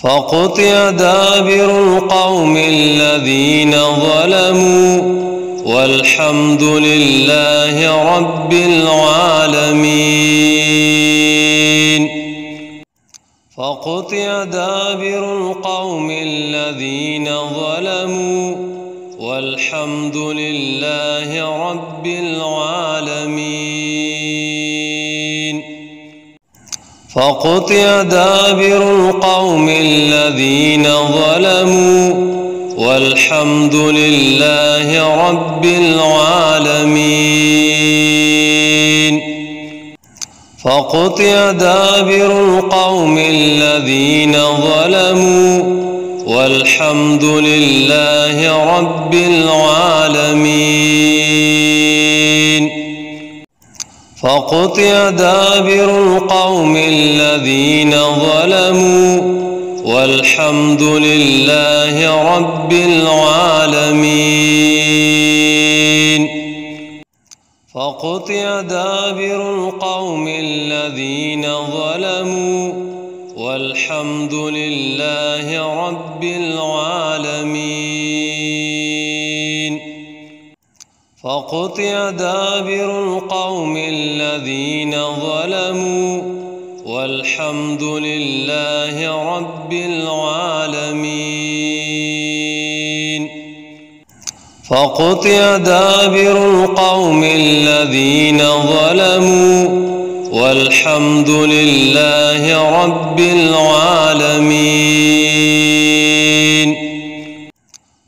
فقطع دابر القوم الذين ظلموا والحمد لله رب العالمين. فقطع دابر القوم الذين ظلموا والحمد لله رب العالمين. فقطع دابر القوم الذين ظلموا والحمد لله رب العالمين. فقطع دابر القوم الذين ظلموا والحمد لله رب العالمين. فقطع دابر القوم الذين ظلموا والحمد لله رب العالمين. فقطع دابر القوم الذين ظلموا والحمد لله رب العالمين. فقطع دابر القوم الذين ظلموا والحمد لله رب العالمين. فقطع دابر القوم الذين ظلموا والحمد لله رب العالمين.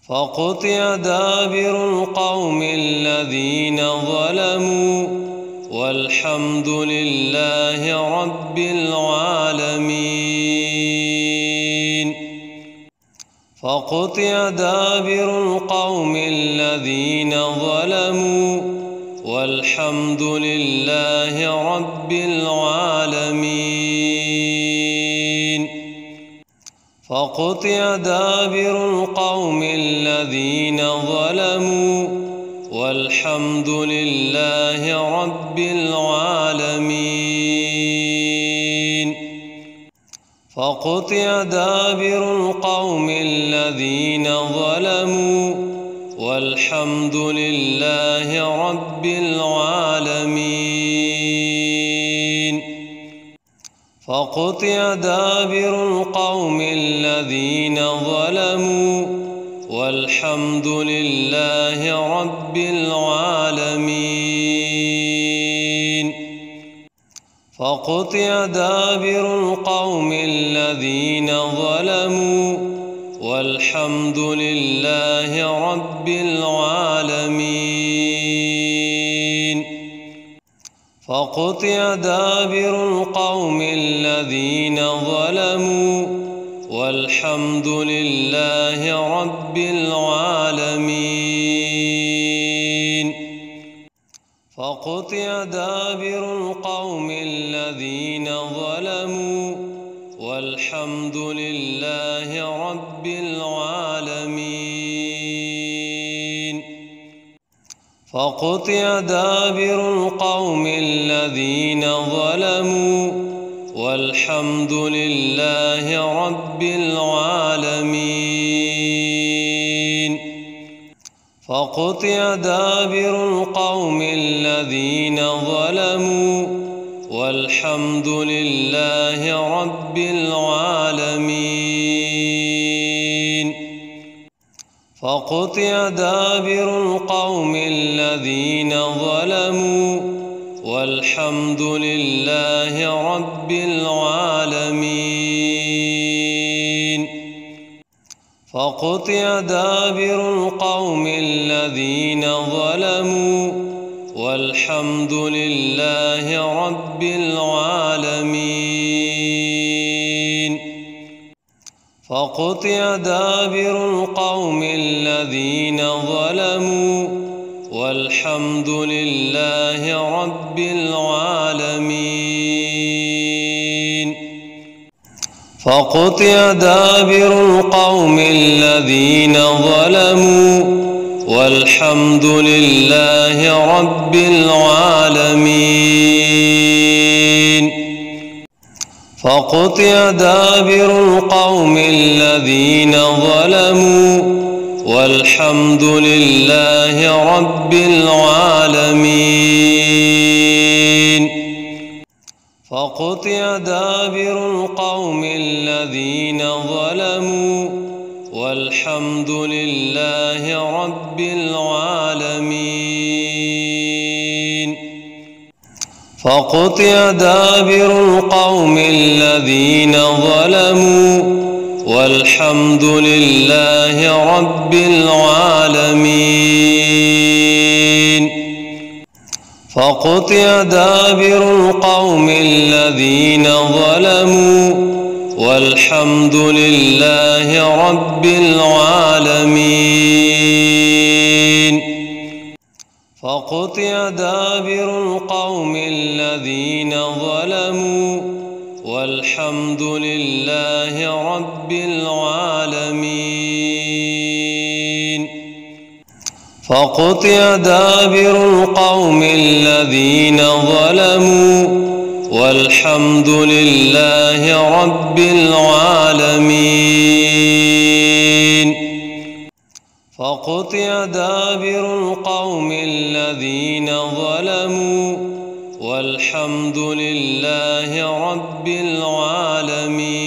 فقطع دابر القوم الذين ظلموا والحمد لله رب العالمين. فقطع دابر القوم الذين ظلموا والحمد لله رب العالمين. فقطع دابر القوم الذين ظلموا والحمد لله رب العالمين. فقطع دابر القوم الذين ظلموا والحمد لله رب العالمين. فقطع دابر القوم الذين ظلموا والحمد لله رب العالمين. فقطع دابر القوم الذين ظلموا والحمد لله رب العالمين. فقطع دابر القوم الذين ظلموا والحمد لله رب العالمين. فقطع دابر القوم الذين ظلموا والحمد لله رب العالمين. فقطع دابر القوم الذين ظلموا والحمد لله رب العالمين. فقطع دابر القوم الذين ظلموا والحمد لله رب العالمين. فقطع دابر القوم الذين ظلموا والحمد لله رب العالمين. فقطع دابر القوم الذين ظلموا والحمد لله رب العالمين. فقطع دابر القوم الذين ظلموا والحمد لله رب العالمين. فقطع دابر القوم الذين ظلموا والحمد لله رب العالمين. فقطع دابر القوم الذين ظلموا والحمد لله رب العالمين. فقطع دابر القوم الذين ظلموا والحمد لله رب العالمين. فقطع دابر القوم الذين ظلموا والحمد لله رب العالمين. فقطع دابر القوم الذين ظلموا والحمد لله رب العالمين. فقطع دابر القوم الذين ظلموا والحمد لله رب العالمين. فقطع دابر القوم الذين ظلموا والحمد لله رب العالمين. فقطع دابر القوم الذين ظلموا والحمد لله رب العالمين.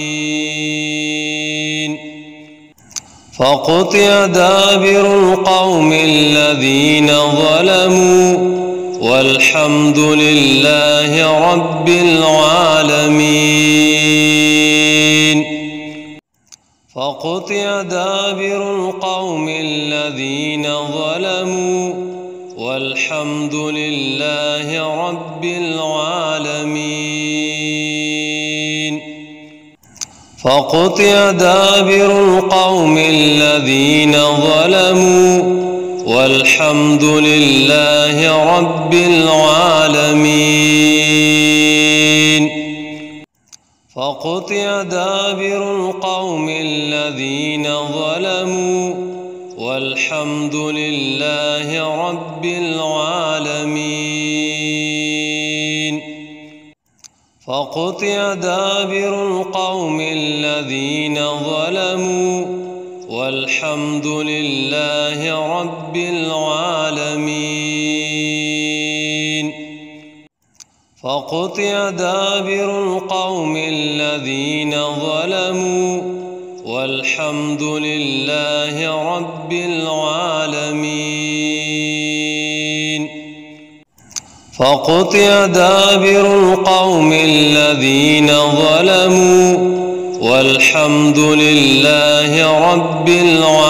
فقطع دابر القوم الذين ظلموا والحمد لله رب العالمين. فقطع دابر القوم الذين ظلموا والحمد لله رب العالمين. فقطع دابر القوم الذين ظلموا والحمد لله رب العالمين. فقطع دابر القوم الذين ظلموا والحمد لله رب العالمين. فقطع دابر القوم الذين ظلموا والحمد لله رب العالمين. فقطع دابر القوم الذين ظلموا والحمد لله رب العالمين. فقطع دابر القوم الذين ظلموا والحمد لله رب العالمين.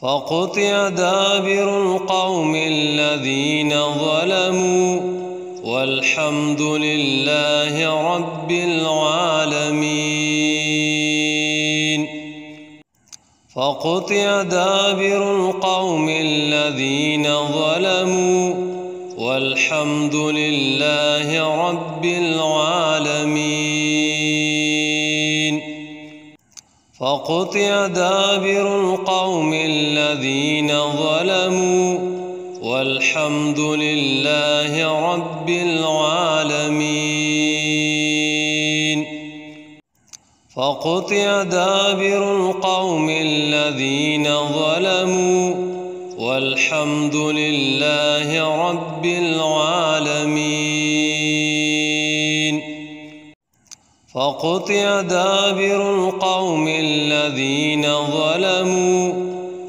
فقطع دابر القوم الذين ظلموا والحمد لله رب العالمين. فقطع دابر القوم الذين ظلموا والحمد لله رب العالمين. فقطع دابر القوم الذين ظلموا والحمد لله رب العالمين. فقطع دابر القوم الذين ظلموا والحمد لله رب العالمين. فقطع دابر القوم الذين ظلموا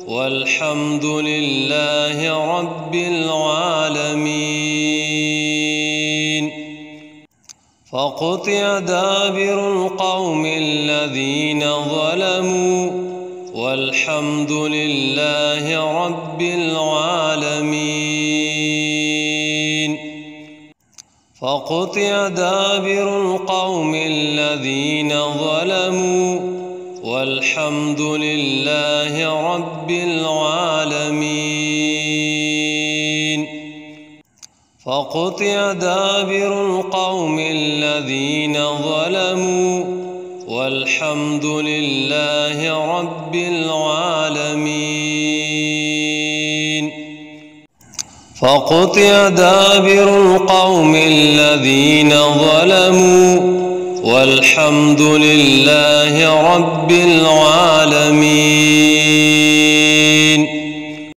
والحمد لله رب العالمين. فقطع دابر القوم الذين ظلموا والحمد لله رب العالمين. فقطع دابر القوم الذين ظلموا والحمد لله رب العالمين. فقطع دابر القوم الذين ظلموا والحمد لله رب العالمين. فقطع دابر القوم الذين ظلموا والحمد لله رب العالمين.